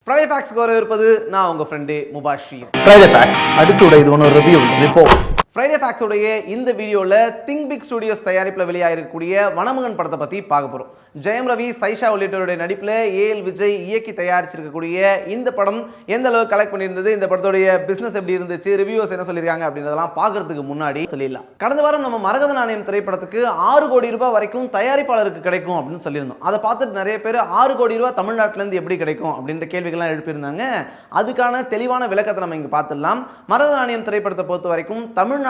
Friday ஃபேக்ட்ஸ்க்கு வரவிருப்பது நான் உங்க friend Mubashir. Friday fact அடுத்துடைய இது ஒன்று ரிவ்யூ ரிப்போர்ட். ஃப்ரைடே ஃபேக்ட்ஸோடைய இந்த வீடியோவில் திங்க் பிக் ஸ்டுடியோஸ் தயாரிப்பில் வெளியாகிருக்கக்கூடிய வனமுகன் படத்தை பற்றி பார்க்க போகிறோம். ஜெயம் ரவி, சைஷா உள்ளிட்டவருடைய நடிப்பில் ஏஎல் விஜய் இயக்கி தயாரிச்சிருக்கக்கூடிய இந்த படம் எந்த அளவுக்கு கலெக்ட் பண்ணியிருந்தது, இந்த படத்துடைய பிஸ்னஸ் எப்படி இருந்துச்சு, ரிவ்யூஸ் என்ன சொல்லியிருக்காங்க அப்படின்றதெல்லாம் பார்க்கறதுக்கு முன்னாடி சொல்லிடலாம். கடந்த வாரம் நம்ம மரகத நாணயம் திரைப்படத்துக்கு 6 கோடி ரூபாய் வரைக்கும் தயாரிப்பாளருக்கு கிடைக்கும் அப்படின்னு சொல்லியிருந்தோம். அதை பார்த்துட்டு நிறைய பேர் 6 கோடி ரூபாய் தமிழ்நாட்டிலேருந்து எப்படி கிடைக்கும் அப்படின்ற கேள்விகள்லாம் எழுப்பியிருந்தாங்க. அதுக்கான தெளிவான விளக்கத்தை நம்ம இங்கே பார்த்துடலாம். மரகத நாணயம் திரைப்படத்தை பொறுத்த வரைக்கும் தமிழ்நாட்டில்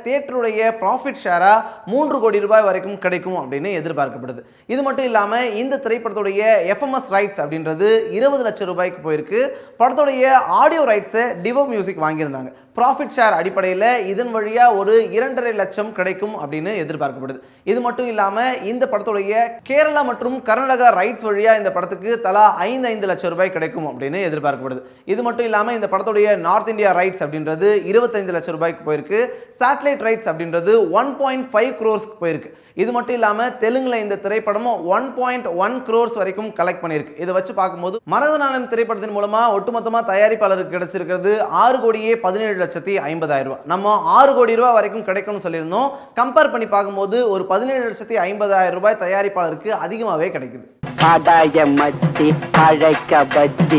தியேட்டருடைய ப்ராஃபிட் ஷேரா 3 கோடி ரூபாய் வரைக்கும் கிடைக்கும் அப்படின்னு எதிர்பார்க்கப்படுது. இது மட்டும் இல்லாம இந்த திரைப்படத்துடைய எஃப்எம்எஸ் ரைட்ஸ் அப்படின்றது 20 லட்சம் ரூபாய்க்கு போயிருக்கு. படத்துடைய ஆடியோ ரைட்ஸை டிவோ மியூசிக் வாங்கியிருந்தாங்க. ப்ராஃபிட் ஷேர் அடிப்படையில் இதன் வழியா ஒரு 2.5 லட்சம் கிடைக்கும் அப்படின்னு எதிர்பார்க்கப்படுது. இது மட்டும் இல்லாம இந்த படத்துடைய கேரளா மற்றும் கர்நாடகா ரைட்ஸ் வழியா இந்த படத்துக்கு தலா 5 லட்சம் ரூபாய் கிடைக்கும் அப்படின்னு எதிர்பார்க்கப்படுது. இது மட்டும் இல்லாம இந்த படத்துடைய நார்த் இந்தியா ரைட்ஸ் அப்படின்றது 25 லட்சம் ரூபாய்க்கு போயிருக்கு. சேட்டலைட் ரைட்ஸ் அப்படின்றது 1.5 crores போயிருக்கு. இது மட்டும் இல்லாம தெலுங்குல இந்த திரைப்படம் 1.1 crores வரைக்கும் கலெக்ட் பண்ணியிருக்கு. இதை வச்சு பார்க்கும்போது மரகத நாணயம் திரைப்படத்தின் மூலமா ஒட்டுமொத்தமா தயாரிப்பாளருக்கு கிடைச்சிருக்கிறது 6,50,50,000 ரூபாய். நம்ம 6 கோடி ரூபாய் வரைக்கும் கிடைக்கும்னு சொல்லியிருந்தோம். கம்பேர் பண்ணி பார்க்கும்போது ஒரு 17,50,000 ரூபாய் தயாரிப்பாளருக்கு அதிகமாகவே கிடைக்குது. காடாய மச்சி அழைக்க பச்சி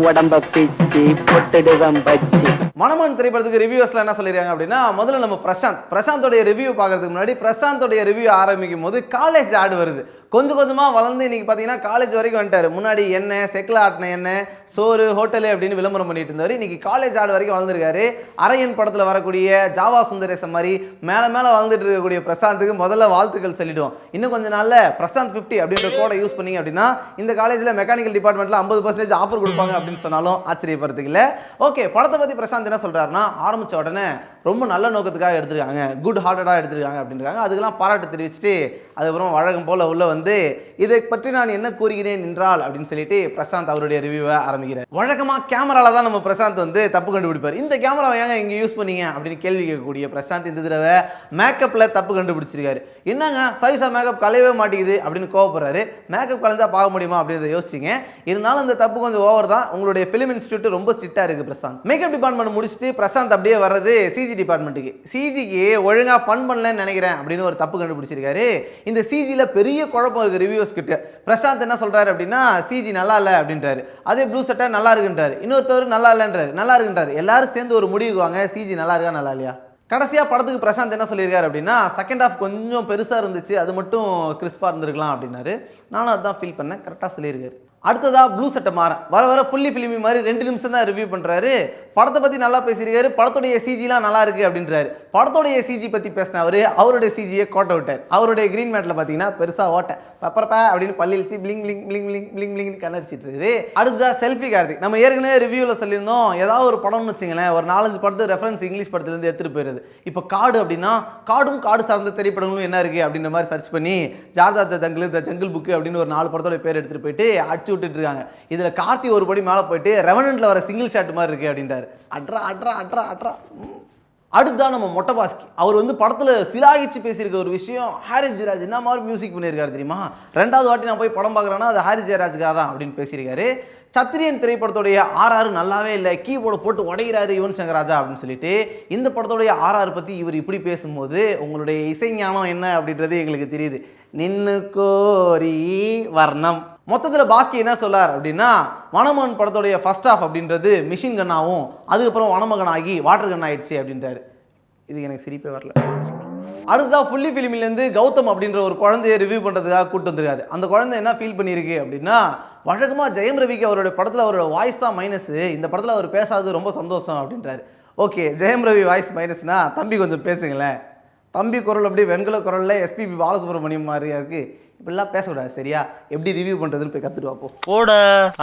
உடம்ப பிச்சி பொட்டுடுவம் பச்சி. மனமன் திரைப்படத்துக்கு ரிவ்யூஸ்ல என்ன சொல்லிருக்காங்க அப்படின்னா, முதல்ல நம்ம பிரசாந்தோடைய ரிவ்யூ பார்க்கறதுக்கு முன்னாடி பிரசாந்தோடைய ரிவ்யூ ஆரம்பிக்கும் போது காலேஜ் ஆடு வருது. கொஞ்சம் கொஞ்சமாக வளர்ந்து இன்னைக்கு பார்த்தீங்கன்னா காலேஜ் வரைக்கும் வந்துட்டார். முன்னாடி என்ன செக்கில் ஆட்டின என்ன சோறு ஹோட்டலு அப்படின்னு விளம்பரம் பண்ணிட்டு இருந்தார். இன்னைக்கு காலேஜ் ஆடு வரைக்கும் வளர்ந்துருக்காரு. அரையன் படத்தில் வரக்கூடிய ஜாவா சுந்தரேசன் மாதிரி மேலே மேலே வளர்ந்துட்டு இருக்கக்கூடிய பிரசாந்துக்கு முதல்ல வாழ்த்துக்கள் சொல்லிடுவோம். இன்னும் கொஞ்சம் நாளில் பிரசாந்த் 50 அப்படின்ற கோடை யூஸ் பண்ணீங்க அப்படின்னா இந்த காலேஜில் மெக்கானிக்கல் டிபார்ட்மெண்ட்டில் 50% ஆஃபர் கொடுப்பாங்க அப்படின்னு சொன்னாலும் ஆச்சரியப்படுறதுக்கு இல்லை. ஓகே, படத்தை பற்றி பிரசாந்த் என்ன சொல்கிறாருன்னா, ஆரம்பித்த உடனே ரொம்ப நல்ல நோக்கத்துக்காக எடுத்துருக்காங்க, குட் ஹார்ட்டடாக எடுத்துருக்காங்க அப்படின்றாங்க. அதுக்கெல்லாம் பாராட்டு தெரிவிச்சுட்டு அதுக்கப்புறம் வழக்கம் போல் உள்ள வந்து இதை பற்றி நான் என்ன கூறுகிறேன் என்றால் அப்படின்னு சொல்லிட்டு பிரசாந்த் அவருடைய ரிவ்யூவை ஆரம்பிக்கிறார். வழக்கமாக கேமரால தான் நம்ம பிரசாந்த் வந்து தப்பு கண்டுபிடிப்பார். இந்த கேமராவை ஏங்க இங்கே யூஸ் பண்ணீங்க அப்படின்னு கேள்வி கேட்கக்கூடிய பிரசாந்த் இந்த தடவை மேக்கப்பில் தப்பு கண்டுபிடிச்சிருக்காரு. என்னங்க சைஸா மேக்கப் கலையவே மாட்டேங்குது அப்படின்னு கோவப்படுறாரு. மேக்கப் கலைஞ்சா பார்க்க முடியுமா அப்படின்னு யோசிச்சிங்க. இருந்தாலும் இந்த தப்பு கொஞ்சம் ஓவர் தான். உங்களுடைய ஃபிலிம் இன்ஸ்டியூட் ரொம்ப ஸ்ட்ரிக்டாக இருக்குது பிரசாந்த். மேக்கப் டிபார்ட்மெண்ட் முடிச்சுட்டு பிரசாந்த் அப்படியே வர்றது சிஜி டிபார்ட்மெண்ட்டுக்கு. சிஜிக்கு ஒழுங்காக ஃபன் பண்ணலன்னு நினைக்கிறேன் அப்படின்னு ஒரு தப்பு கண்டுபிடிச்சிருக்காரு. இந்த சிஜியில் பெரிய குழப்பம் இருக்கு ரிவ்யூஸ் கிட்ட. பிரசாந்த் என்ன சொல்றாரு அப்படின்னா, சிஜி நல்லா இல்லை அப்படின்றாரு. அதே ப்ளூ சட்டை நல்லா இருக்குன்றாரு. இன்னொருத்தவர் நல்லா இல்லைன்றாரு, நல்லா இருக்குன்றாரு. எல்லாரும் சேர்ந்து ஒரு முடிவுக்கு வாங்க, சிஜி நல்லா இருக்கா நல்லா இல்லையா. கடைசியாக படத்துக்கு பிரசாந்த் என்ன சொல்லியிருக்காரு அப்படின்னா, செகண்ட் ஹாஃப் கொஞ்சம் பெருசாக இருந்துச்சு, அது மட்டும் கிறிஸ்பாக இருந்திருக்கலாம் அப்படின்னாரு. நானும் அதுதான் ஃபீல் பண்ணேன். கரெக்டாக சொல்லியிருக்காரு. அடுத்ததா ப்ளூ சட்டை மாற வர ஃபுல்லி ஃபிலிமி மாதிரி 2 நிமிஷம் தான் ரிவ்யூ பண்ணுறாரு. படத்தை பற்றி நல்லா பேசியிருக்காரு. படத்துடைய சிஜிலாம் நல்லா இருக்கு அப்படின்றாரு. படத்துடைய சிஜி பற்றி பேசின அவருடைய சிஜியை கோட்டை விட்டார். அவருடைய கிரீன் மேட்டில் பார்த்தீங்கன்னா பெருசாக ஓட்டை பப்பரப்பா அப்படின்னு பள்ளிச்சு bling bling bling bling bling bling கண்ணடிச்சிட்டு இருக்குது. அடுத்ததா செல்ஃபி கார்த்திக். நம்ம ஏற்கனவே ரிவ்யூவில் சொல்லியிருந்தோம், ஏதாவது ஒரு படம்னு வச்சுங்களேன், ஒரு 4-5 படத்து ரெஃபரன்ஸ் இங்கிலீஷ் படத்துலேருந்து எடுத்துகிட்டு போயிருது. இப்போ காடு அப்படின்னா காடு சார்ந்த திரைப்படங்களும் என்ன இருக்குது அப்படின்ற மாதிரி சர்ச் பண்ணி ஜார்தா த ஜங்கிள் புக்கு அப்படின்னு ஒரு 4 படத்தோட பேர் எடுத்துகிட்டு போயிட்டு அடிச்சு விட்டுட்டு இருக்காங்க. இதில் கார்த்தி ஒரு படி மேலே போயிட்டு ரெவனன்ட்ல வர சிங்கிள் ஷாட் மாதிரி இருக்கு அப்படின்றாரு. அட்ரா அட்ரா அட்ரா அட்ரா. அடுத்தான் நம்ம மொட்டை பாஸ்கி. அவர் வந்து படத்தில் சிலாகிச்சு பேசியிருக்க ஒரு விஷயம், ஹாரிஸ் ஜெயராஜ் என்ன மாதிரி மியூசிக் பண்ணியிருக்காரு தெரியுமா, 2வது வாட்டி நான் போய் படம் பார்க்குறேன்னா அது ஹாரிஸ் ஜெயராஜுக்காக தான் அப்படின்னு பேசியிருக்காரு. சத்திரியன் திரைப்படத்துடைய RR நல்லாவே இல்லை, கீபோர்டு போட்டு உடைகிறாரு யுவன் சங்கர் ராஜா அப்படின்னு சொல்லிட்டு இந்த படத்துடைய RR பற்றி இவர் இப்படி பேசும்போது உங்களுடைய இசைஞானம் என்ன அப்படின்றது எங்களுக்கு தெரியுது. நின்னு கோரி வர்ணம். மொத்தத்தில் பாஸ்கி என்ன சொல்லார் அப்படின்னா, வனமகன் படத்துடைய ஃபர்ஸ்ட் ஹாஃப் அப்படின்றது மிஷின் கன்னாகவும் அதுக்கப்புறம் வனமகன் ஆகி வாட்டர் கன் ஆயிடுச்சு அப்படின்றாரு. இது எனக்கு சிரிப்பே வரல. அடுத்ததான் ஃபுல்லி ஃபிலிமிலேருந்து கௌதம் அப்படின்ற ஒரு குழந்தைய ரிவ்யூ பண்ணுறதுக்காக கூட்டு வந்துருக்காரு. அந்த குழந்தை என்ன ஃபீல் பண்ணியிருக்கு அப்படின்னா, வழக்கமாக ஜெயம் ரவிக்கு அவருடைய படத்தில் அவரோட வாய்ஸ் தான் மைனஸ், இந்த படத்தில் அவர் பேசாதது ரொம்ப சந்தோஷம் அப்படின்றாரு. ஓகே, ஜெயம் ரவி வாய்ஸ் மைனஸ்னா தம்பி கொஞ்சம் பேசுங்களேன். தம்பி குரல் அப்படி வெண்கல குரலில் எஸ்பிபி பாலசுப்ரமணியம் மாதிரியா இருக்குது. இப்படிலாம் பேசக்கூடாது சரியா. எப்படி ரிவ்யூ பண்ணுறதுன்னு போய் கற்றுட்டு வாப்போ. போடா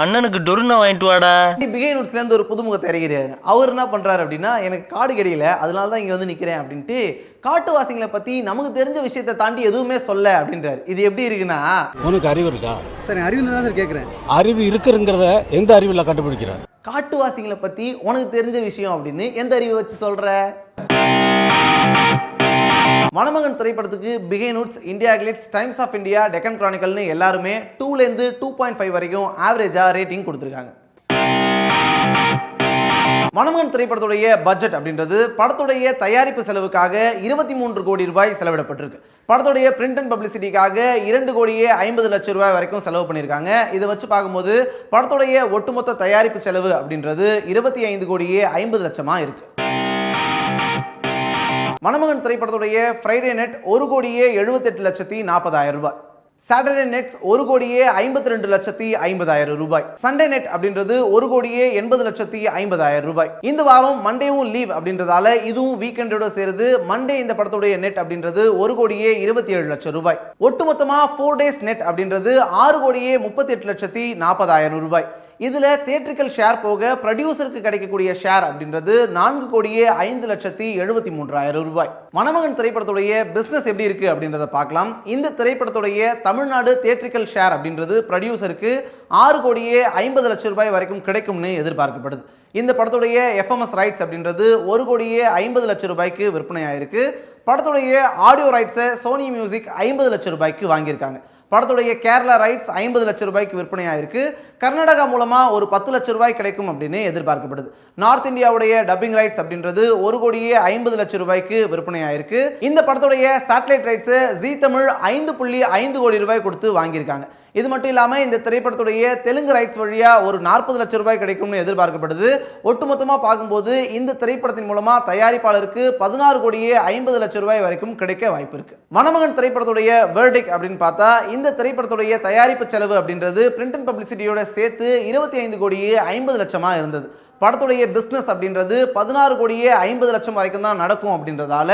அண்ணனுக்கு டொருனா வாங்கிட்டு வாடா. பிகை நோட்ஸ்லேருந்து ஒரு புதுமுகத்தை இறங்கிறாரு. அவர் என்ன பண்ணுறாரு அப்படின்னா, எனக்கு காடு கிடைக்கல அதனால தான் இங்கே வந்து நிற்கிறேன் அப்படின்ட்டு காட்டுவாசிகளை பற்றி நமக்கு தெரிஞ்ச விஷயத்தை தாண்டி எதுவுமே சொல்ல அப்படின்றாரு. இது எப்படி இருக்குன்னா, உனக்கு அறிவு இருக்கா? சார் அறிவு தான் சார் கேட்குறேன். அறிவு இருக்குங்கிறத எந்த அறிவில் கண்டுபிடிக்கிறார்? காட்டுவாசிகளை பற்றி உனக்கு தெரிஞ்ச விஷயம் அப்படின்னு எந்த அறிவை வச்சு சொல்கிற? மணமகன் திரைப்படத்துக்கு பிகை நோட்ஸ், India Glitz, Times of India, Deccan கிரானிக்கல்னு எல்லாருமே 2லேருந்து 2.5 வரைக்கும் ஆவரேஜாக ரேட்டிங் கொடுத்துருக்காங்க. மணமகன் திரைப்படத்துடைய பட்ஜெட் அப்படின்றது படத்துடைய தயாரிப்பு செலவுக்காக 23 கோடி ரூபாய் செலவிடப்பட்டிருக்கு. படத்துடைய பிரிண்ட் அண்ட் பப்ளிசிட்டிக்காக 2 கோடியே 50 லட்சம் ரூபாய் வரைக்கும் செலவு பண்ணியிருக்காங்க. இதை வச்சு பார்க்கும்போது படத்துடைய ஒட்டுமொத்த தயாரிப்பு செலவு அப்படின்றது 25 கோடியே 50 லட்சமா இருக்கு. மணமகன் திரைப்படத்துடைய ஃப்ரைடே நெட் 1 கோடியே 78 லட்சத்தி 40,000 ரூபாய். சாட்டர்டே நெட்ஸ் 1 கோடியே 52 லட்சத்தி 50,000 ரூபாய். சண்டே நெட் அப்படின்றது 1 கோடியே 80 லட்சத்தி 50,000 ரூபாய். இந்த வாரம் மண்டேவும் லீவ் அப்படின்றதால இதுவும் வீக்கெண்டோட சேருது. மண்டே இந்த படத்துடைய நெட் அப்படின்றது 1 கோடியே 27 லட்சம் ரூபாய். ஒட்டுமொத்தமா 4 டேஸ் நெட் அப்படின்றது 6 கோடியே 38 லட்சத்தி 40,000 ரூபாய். இதுல தியேட்ரிக்கல் ஷேர் போக ப்ரொடியூசருக்கு கிடைக்கக்கூடிய ஷேர் அப்படின்றது 4 கோடியே 5 லட்சத்தி 73,000 ரூபாய். மணமகன் திரைப்படத்துடைய பிசினஸ் எப்படி இருக்கு அப்படின்றத பார்க்கலாம். இந்த திரைப்படத்துடைய தமிழ்நாடு தியேட்ரிக்கல் ஷேர் அப்படின்றது ப்ரொடியூசருக்கு 6 கோடியே 50 லட்சம் ரூபாய் வரைக்கும் கிடைக்கும்னு எதிர்பார்க்கப்படுது. இந்த படத்துடைய எஃப்எம்எஸ் ரைட்ஸ் அப்படின்றது 1 கோடியே 50 லட்சம் ரூபாய்க்கு விற்பனை ஆயிருக்கு. படத்துடைய ஆடியோ ரைட்ஸை சோனி மியூசிக் 50 லட்சம் ரூபாய்க்கு வாங்கியிருக்காங்க. படத்துடைய கேரளா ரைட்ஸ் 50 லட்சம் ரூபாய்க்கு விற்பனை ஆயிருக்கு. கர்நாடகா மூலமா ஒரு 10 லட்சம் ரூபாய் கிடைக்கும் அப்படின்னு எதிர்பார்க்கப்படுது. நார்த் இந்தியாவுடைய டப்பிங் ரைட்ஸ் அப்படின்றது 1 கோடியே 50 லட்சம் ரூபாய்க்கு விற்பனை ஆயிருக்கு. இந்த படத்துடைய சேட்டலைட் ரைட்ஸ் ஜீ தமிழ் 5.5 கோடி ரூபாய் கொடுத்து வாங்கியிருக்காங்க. இது மட்டும் இல்லாமல் இந்த திரைப்படத்துடைய தெலுங்கு ரைட்ஸ் வழியா ஒரு 40 லட்சம் ரூபாய் கிடைக்கும்னு எதிர்பார்க்கப்படுது. ஒட்டுமொத்தமாக பார்க்கும்போது இந்த திரைப்படத்தின் மூலமா தயாரிப்பாளருக்கு 16 கோடியே 50 லட்சம் ரூபாய் வரைக்கும் கிடைக்க வாய்ப்பு இருக்கு. மணமகன் திரைப்படத்துடைய வெர்டிக் அப்படின்னு பார்த்தா இந்த திரைப்படத்துடைய தயாரிப்பு செலவு அப்படின்றது பிரிண்ட் அண்ட் பப்ளிசிட்டியோட சேர்த்து 25 கோடியே 50 லட்சமா இருந்தது. படத்துடைய பிஸ்னஸ் அப்படின்றது 16 கோடியே 50 லட்சம் வரைக்கும் தான் நடக்கும் அப்படின்றதால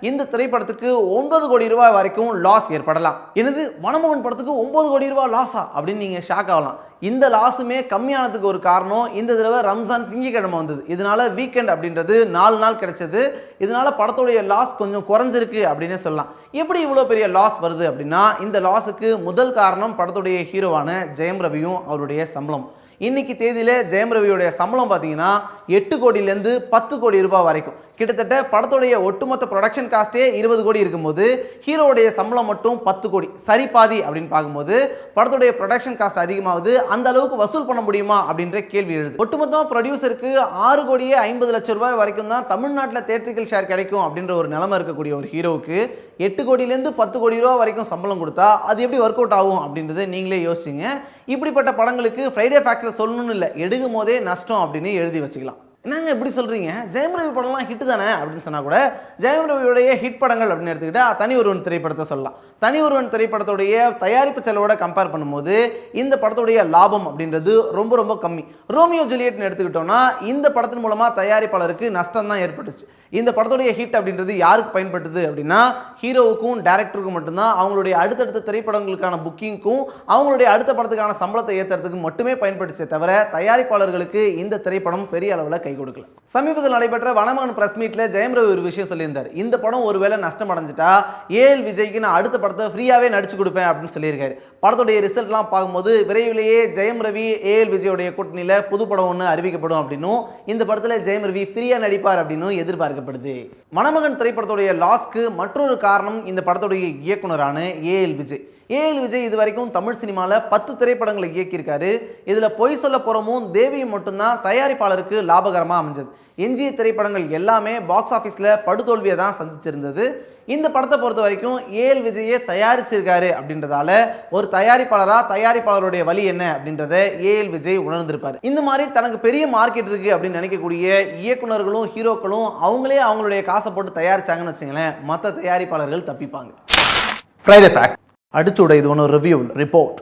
இந்த திரைப்படத்துக்கு 9 கோடி ரூபாய் வரைக்கும் லாஸ் ஏற்படலாம். எனது மணமகன் படத்துக்கு 9 கோடி ரூபாய் லாஸா அப்படின்னு நீங்க ஷாக் ஆகலாம். இந்த லாஸுமே கம்மியானதுக்கு ஒரு காரணம் இந்த தடவை ரம்ஜான் திங்கட்கிழமை வந்தது. இதனால வீக்கெண்ட் அப்படின்றது 4 நாள் கிடைச்சது. இதனால படத்துடைய லாஸ் கொஞ்சம் குறைஞ்சிருக்கு அப்படின்னு சொல்லலாம். எப்படி இவ்வளோ பெரிய லாஸ் வருது அப்படின்னா இந்த லாஸுக்கு முதல் காரணம் படத்துடைய ஹீரோவான ஜெயம் ரவியும் அவருடைய சம்பளம். இன்னைக்கு தேதியில ஜெயம் ரவியோடைய சம்பளம் பார்த்தீங்கன்னா 8 கோடியிலேருந்து 10 கோடி ரூபாய் வரைக்கும். கிட்டத்தட்ட படத்துடைய ஒட்டுமொத்த ப்ரொடக்ஷன் காஸ்டே 20 கோடி இருக்கும்போது ஹீரோடைய சம்பளம் மட்டும் 10 கோடி, சரி பாதி அப்படின்னு பார்க்கும்போது படத்துடைய ப்ரொடக்ஷன் காஸ்ட் அதிகமாகுது. அந்த அளவுக்கு வசூல் பண்ண முடியுமா அப்படின்ற கேள்வி எழுது. ஒட்டுமொத்தமாக ப்ரொடியூசருக்கு 6 கோடியே 50 லட்சம் ரூபாய் வரைக்கும் தான் தமிழ்நாட்டில் தியேட்ரிக்கல் ஷேர் கிடைக்கும் அப்படின்ற ஒரு நிலைமை இருக்கக்கூடிய ஒரு ஹீரோவுக்கு 8 கோடியிலேருந்து 10 கோடி ரூபா வரைக்கும் சம்பளம் கொடுத்தா அது எப்படி ஒர்க் அவுட் ஆகும் அப்படின்றத நீங்களே யோசிச்சிங்க. இப்படிப்பட்ட படங்களுக்கு ஃப்ரைடே ஃபேக்டர் சொல்லணும்னு இல்லை, எடுக்கும் போதே நஷ்டம் அப்படின்னு எழுதி வச்சுக்கலாம். என்னங்க இப்படி சொல்கிறீங்க, ஜெயம் ரவி படம்லாம் ஹிட்டு தானே அப்படின்னு சொன்னால் கூட ஜெயம் ரவியோடைய ஹிட் படங்கள் அப்படின்னு எடுத்துக்கிட்டால் தனி ஒருவன் திரைப்படத்தை சொல்லலாம். தனி ஒருவன் திரைப்படத்துடைய தயாரிப்பு செலவோட கம்பேர் பண்ணும்போது இந்த படத்துடைய லாபம் அப்படின்றது ரொம்ப ரொம்ப கம்மி. ரோமியோ ஜூலியட்னு எடுத்துக்கிட்டோம்னா இந்த படத்தின் மூலமாக தயாரிப்பாளருக்கு நஷ்டம் தான் ஏற்பட்டுச்சு. இந்த படத்துடைய ஹிட் அப்படின்றது யாருக்கு பயன்படுது அப்படின்னா ஹீரோவுக்கும் டைரக்டருக்கும் மட்டும்தான். அவங்களுடைய அடுத்தடுத்த திரைப்படங்களுக்கான புக்கிங்க்கும் அவங்களுடைய அடுத்த படத்துக்கான சம்பளத்தை ஏற்றுறதுக்கு மட்டுமே பயன்படுச்சே தவிர தயாரிப்பாளர்களுக்கு இந்த திரைப்படம் பெரிய அளவில் கை கொடுக்கல. சமீபத்தில் நடைபெற்ற வனமகன் பிரஸ் மீட்ல ஜெயம் ரவி ஒரு விஷயம் சொல்லியிருந்தார். இந்த படம் ஒருவேளை நஷ்டம் அடைஞ்சிட்டா ஏஎல் விஜய்க்கு நான் அடுத்த படத்தை ஃப்ரீயாவே நடிச்சு கொடுப்பேன் அப்படின்னு சொல்லியிருக்காரு. படத்துடைய ரிசல்ட்லாம் பார்க்கும்போது விரைவிலேயே ஜெயம் ரவி ஏஎல் விஜயோடைய கூட்டணியில புது படம் ஒன்று அறிவிக்கப்படும் அப்படின்னும் இந்த படத்தில் ஜெயம் ரவி ஃப்ரீயா நடிப்பார் அப்படின்னு எதிர்பார்க்கப்படுது. மணமகன் திரைப்படத்துடைய லாஸ்க்கு மற்றொரு காரணம் இந்த படத்துடைய இயக்குனரான ஏஎல் விஜய். ஏஎல் விஜய் இது வரைக்கும் தமிழ் சினிமாவில் 10 திரைப்படங்களை இயக்கியிருக்காரு. இதில் பொய் சொல்ல போகிறமும் தேவியும் மட்டும்தான் தயாரிப்பாளருக்கு லாபகரமாக அமைஞ்சது. எஞ்சிய திரைப்படங்கள் எல்லாமே பாக்ஸ் ஆஃபீஸில் படுதோல்வியை தான் சந்திச்சிருந்தது. இந்த படத்தை பொறுத்த வரைக்கும் ஏஎல் விஜயே தயாரிச்சிருக்காரு அப்படின்றதால ஒரு தயாரிப்பாளருடைய வழி என்ன அப்படின்றத ஏஎல் விஜய் உணர்ந்திருப்பாரு. இந்த மாதிரி தனக்கு பெரிய மார்க்கெட் இருக்கு அப்படின்னு நினைக்கக்கூடிய இயக்குனர்களும் ஹீரோக்களும் அவங்களே அவங்களுடைய காசை போட்டு தயாரிச்சாங்கன்னு வச்சுங்களேன், மற்ற தயாரிப்பாளர்கள் தப்பிப்பாங்க. ஃப்ரைடே ஃபேக்ட் அடிச்சுடை இது ஒன்று ரிவ்யூ ரிப்போர்ட்.